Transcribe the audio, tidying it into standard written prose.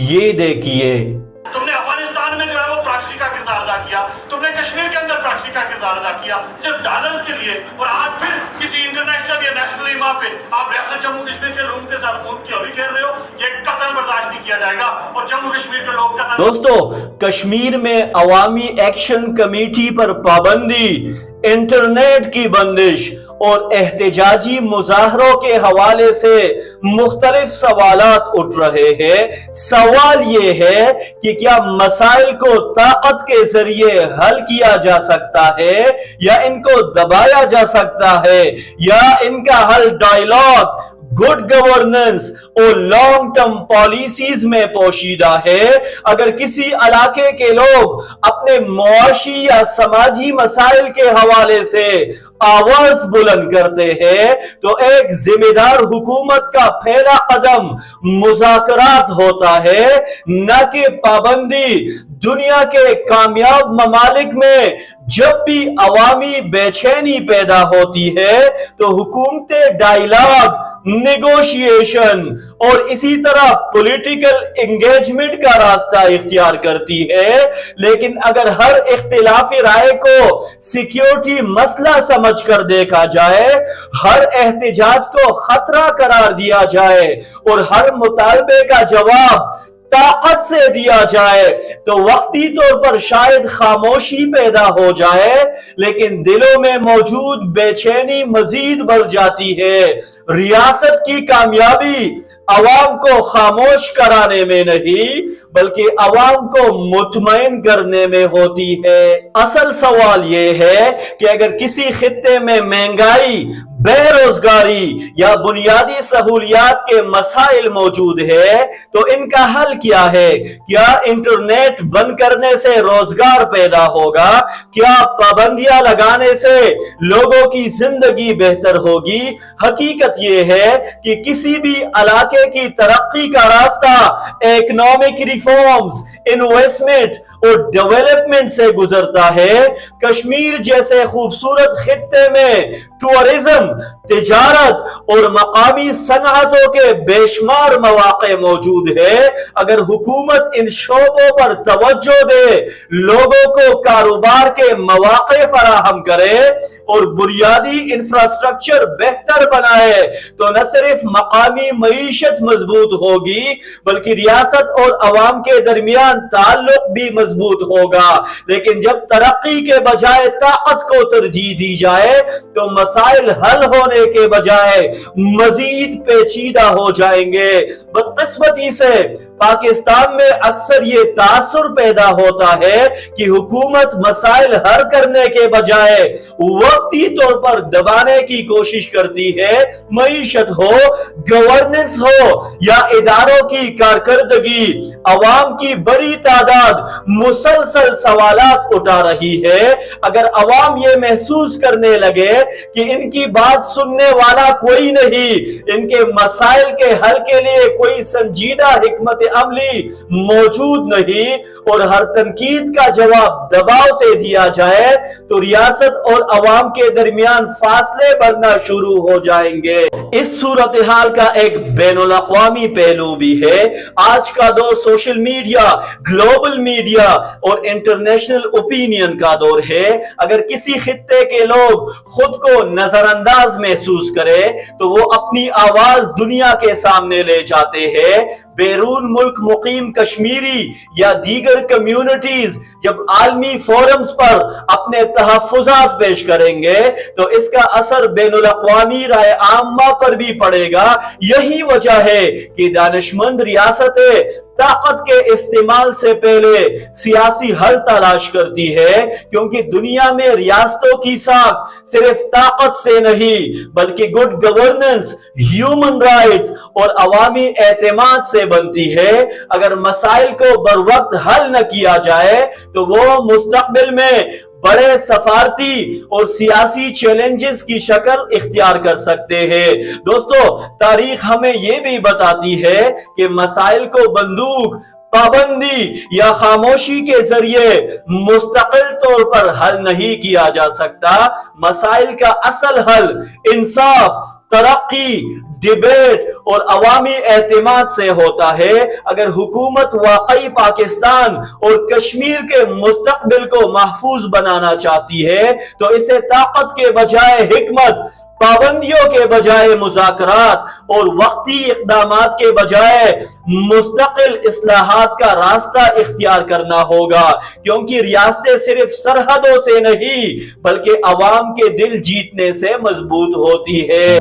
یہ دیکھیے۔ تم نے افغانستان میں جو ہے وہ پراکسی کا کردار ادا کیا، تم نے کشمیر کے اندر پراکسی کا کردار ادا کیا صرف ڈالرز کے لیے، اور آج پھر کسی انٹرنیشنل یا نیشنل ایما پہ آپ ریاست جموں کشمیر کے لوگوں کے ساتھ خون کی ہولی کھیل رہے ہو۔ یہ قتل برداشت نہیں کیا جائے گا، اور جموں کشمیر کے لوگ قتل۔ دوستو، کشمیر میں عوامی ایکشن کمیٹی پر پابندی، انٹرنیٹ کی بندش اور احتجاجی مظاہروں کے حوالے سے مختلف سوالات اٹھ رہے ہیں۔ سوال یہ ہے کہ کیا مسائل کو طاقت کے ذریعے حل کیا جا سکتا ہے یا ان کو دبایا جا سکتا ہے، یا ان کا حل ڈائیلاگ، گڈ گورننس اور لانگ ٹرم پالیسیز میں پوشیدہ ہے۔ اگر کسی علاقے کے لوگ اپنے معاشی یا سماجی مسائل کے حوالے سے آواز بلند کرتے ہیں تو ایک ذمہ دار حکومت کا پہلا قدم مذاکرات ہوتا ہے، نہ کہ پابندی۔ دنیا کے کامیاب ممالک میں جب بھی عوامی بے چینی پیدا ہوتی ہے تو حکومتیں ڈائیلاگ، نیگوشیشن اور اسی طرح پولیٹیکل انگیجمنٹ کا راستہ اختیار کرتی ہے۔ لیکن اگر ہر اختلافی رائے کو سیکیورٹی مسئلہ سمجھ کر دیکھا جائے، ہر احتجاج کو خطرہ قرار دیا جائے اور ہر مطالبے کا جواب طاقت سے دیا جائے تو وقتی طور پر شاید خاموشی پیدا ہو جائے، لیکن دلوں میں موجود بے چینی مزید بڑھ جاتی ہے۔ ریاست کی کامیابی عوام کو خاموش کرانے میں نہیں بلکہ عوام کو مطمئن کرنے میں ہوتی ہے۔ اصل سوال یہ ہے کہ اگر کسی خطے میں مہنگائی، بے روزگاری یا بنیادی سہولیات کے مسائل موجود ہے تو ان کا حل کیا ہے؟ کیا انٹرنیٹ بند کرنے سے روزگار پیدا ہوگا؟ کیا پابندیاں لگانے سے لوگوں کی زندگی بہتر ہوگی؟ حقیقت یہ ہے کہ کسی بھی علاقے کی ترقی کا راستہ اکنامک ریفارمز، انویسٹمنٹ اور ڈیولپمنٹ سے گزرتا ہے۔ کشمیر جیسے خوبصورت خطے میں ٹورزم، تجارت اور مقامی صنعتوں کے بے شمار مواقع موجود ہے۔ اگر حکومت ان شعبوں پر توجہ دے، لوگوں کو کاروبار کے مواقع فراہم کرے اور بنیادی انفراسٹرکچر بہتر بنائے تو نہ صرف مقامی معیشت مضبوط ہوگی بلکہ ریاست اور عوام کے درمیان تعلق بھی مضبوط ہوگا۔ لیکن جب ترقی کے بجائے طاقت کو ترجیح دی جائے تو مسائل حل ہونے کے بجائے مزید پیچیدہ ہو جائیں گے۔ بدقسمتی سے پاکستان میں اکثر یہ تاثر پیدا ہوتا ہے کہ حکومت مسائل حل کرنے کے بجائے وقتی طور پر دبانے کی کوشش کرتی ہے۔ معیشت ہو، گورننس ہو یا اداروں کی کارکردگی، عوام کی بڑی تعداد مسلسل سوالات اٹھا رہی ہے۔ اگر عوام یہ محسوس کرنے لگے کہ ان کی بات سننے والا کوئی نہیں، ان کے مسائل کے حل کے لیے کوئی سنجیدہ حکمت عملی موجود نہیں اور ہر تنقید کا جواب دباؤ سے دیا جائے تو ریاست اور عوام کے درمیان فاصلے بڑھنا شروع ہو جائیں گے۔ اس صورتحال کا ایک بین الاقوامی پہلو بھی ہے۔ آج کا دور سوشل میڈیا، گلوبل میڈیا اور انٹرنیشنل اوپینین کا دور ہے۔ اگر کسی خطے کے لوگ خود کو نظر انداز محسوس کرے تو وہ اپنی آواز دنیا کے سامنے لے جاتے ہیں۔ بیرون ملک مقیم کشمیری یا دیگر کمیونٹیز جب عالمی فورمز پر اپنے تحفظات پیش کریں گے تو اس کا اثر بین الاقوامی رائے عامہ پر بھی پڑے گا۔ یہی وجہ ہے کہ دانشمند ریاستیں طاقت کے استعمال سے پہلے سیاسی حل تلاش کرتی ہے، کیونکہ دنیا میں ریاستوں کی ساکھ صرف طاقت سے نہیں بلکہ گڈ گورننس، ہیومن رائٹس اور عوامی اعتماد سے بنتی ہے۔ اگر مسائل کو بروقت حل نہ کیا جائے تو وہ مستقبل میں بڑے سفارتی اور سیاسی چیلنجز کی شکل اختیار کر سکتے ہیں۔ دوستو، تاریخ ہمیں یہ بھی بتاتی ہے کہ مسائل کو بندوق، پابندی یا خاموشی کے ذریعے مستقل طور پر حل نہیں کیا جا سکتا۔ مسائل کا اصل حل انصاف، ترقی، ڈیبیٹ اور عوامی اعتماد سے ہوتا ہے۔ اگر حکومت واقعی پاکستان اور کشمیر کے مستقبل کو محفوظ بنانا چاہتی ہے تو اسے طاقت کے بجائے حکمت، پابندیوں کے بجائے مذاکرات اور وقتی اقدامات کے بجائے مستقل اصلاحات کا راستہ اختیار کرنا ہوگا، کیونکہ ریاستیں صرف سرحدوں سے نہیں بلکہ عوام کے دل جیتنے سے مضبوط ہوتی ہے۔